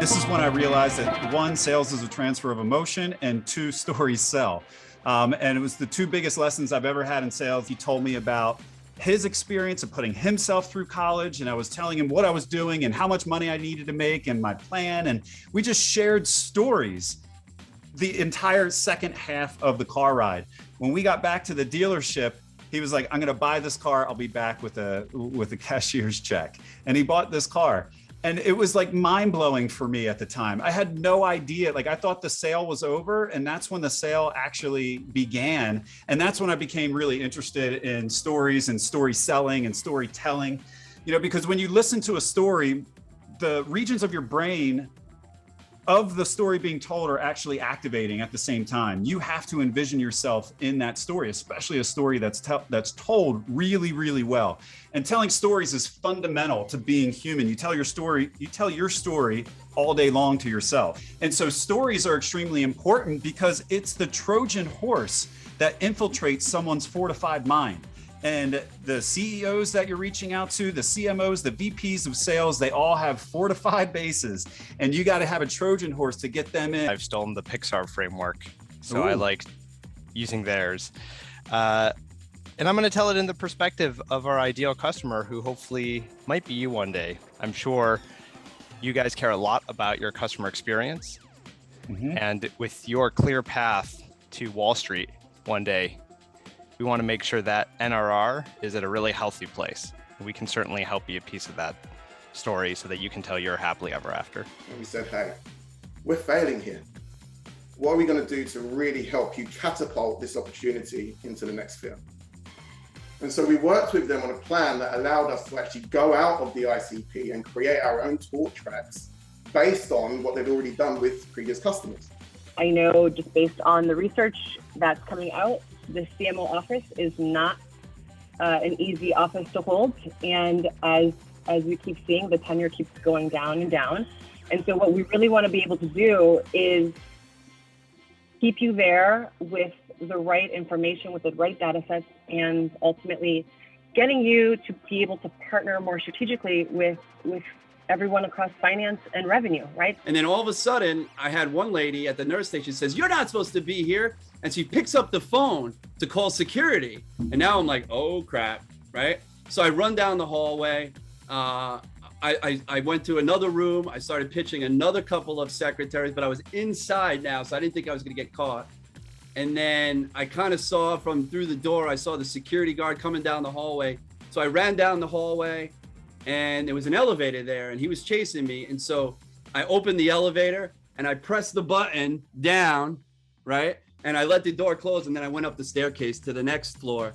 This is when I realized that one, sales is a transfer of emotion, and two, stories sell. And it was the two biggest lessons I've ever had in sales. He told me about his experience of putting himself through college, and I was telling him what I was doing and how much money I needed to make and my plan. And we just shared stories the entire second half of the car ride. When we got back to the dealership, he was like, I'm going to buy this car. I'll be back with a cashier's check. And he bought this car. And it was like mind blowing for me at the time. I had no idea. Like, I thought the sale was over, and that's when the sale actually began. And that's when I became really interested in stories and story selling and storytelling. You know, because when you listen to a story, the regions of your brain of the story being told are actually activating at the same time. You have to envision yourself in that story, especially a story that's told really, really well. And telling stories is fundamental to being human. You tell your story all day long to yourself. And so stories are extremely important because it's the Trojan horse that infiltrates someone's fortified mind. And the CEOs that you're reaching out to, the CMOs, the VPs of sales, they all have fortified bases, and you got to have a Trojan horse to get them in. I've stolen the Pixar framework, so Ooh. I like using theirs. And I'm going to tell it in the perspective of our ideal customer, who hopefully might be you one day. I'm sure you guys care a lot about your customer experience. Mm-hmm. And with your clear path to Wall Street one day, we want to make sure that NRR is at a really healthy place. We can certainly help be a piece of that story so that you can tell your happily ever after. And we said, hey, we're failing here. What are we going to do to really help you catapult this opportunity into the next sphere? And so we worked with them on a plan that allowed us to actually go out of the ICP and create our own talk tracks based on what they'd already done with previous customers. I know, just based on the research that's coming out, the CMO office is not an easy office to hold. And as we keep seeing, the tenure keeps going down and down. And so what we really want to be able to do is keep you there with the right information, with the right data sets, and ultimately getting you to be able to partner more strategically with everyone across finance and revenue, right? And then all of a sudden, I had one lady at the nurse station says, "You're not supposed to be here." And she picks up the phone to call security. And now I'm like, oh crap, right? So I run down the hallway. I went to another room. I started pitching another couple of secretaries, but I was inside now, so I didn't think I was gonna get caught. And then I kind of saw from through the door, I saw the security guard coming down the hallway. So I ran down the hallway, and there was an elevator there, and he was chasing me. And so I opened the elevator and I pressed the button down, right? And I let the door close, and then I went up the staircase to the next floor,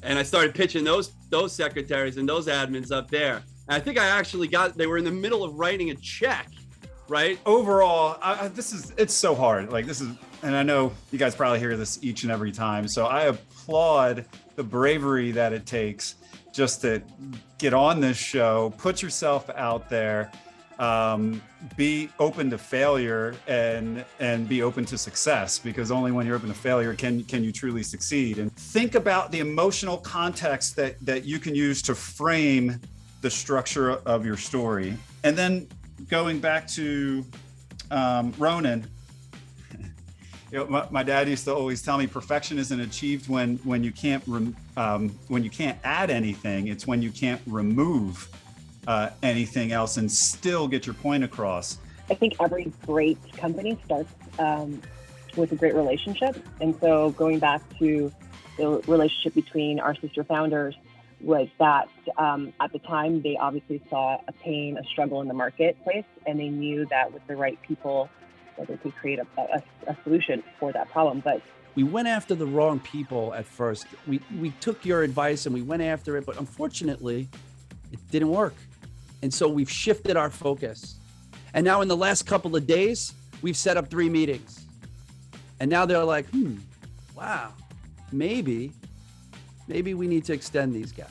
and I started pitching those secretaries and those admins up there. And I think I actually they were in the middle of writing a check, right? Overall, it's so hard. And I know you guys probably hear this each and every time. So I applaud the bravery that it takes just to get on this show, put yourself out there, be open to failure and be open to success, because only when you're open to failure can you truly succeed. And think about the emotional context that you can use to frame the structure of your story. And then going back to Ronan, you know, my dad used to always tell me perfection isn't achieved when you can't add anything. It's when you can't remove anything else and still get your point across. I think every great company starts with a great relationship. And so going back to the relationship between our sister founders was that at the time, they obviously saw a pain, a struggle in the marketplace, and they knew that with the right people, that they could create a solution for that problem. But we went after the wrong people at first. We took your advice and we went after it, but unfortunately, it didn't work. And so we've shifted our focus. And now in the last couple of days, we've set up 3 meetings. And now they're like, wow, maybe we need to extend these guys.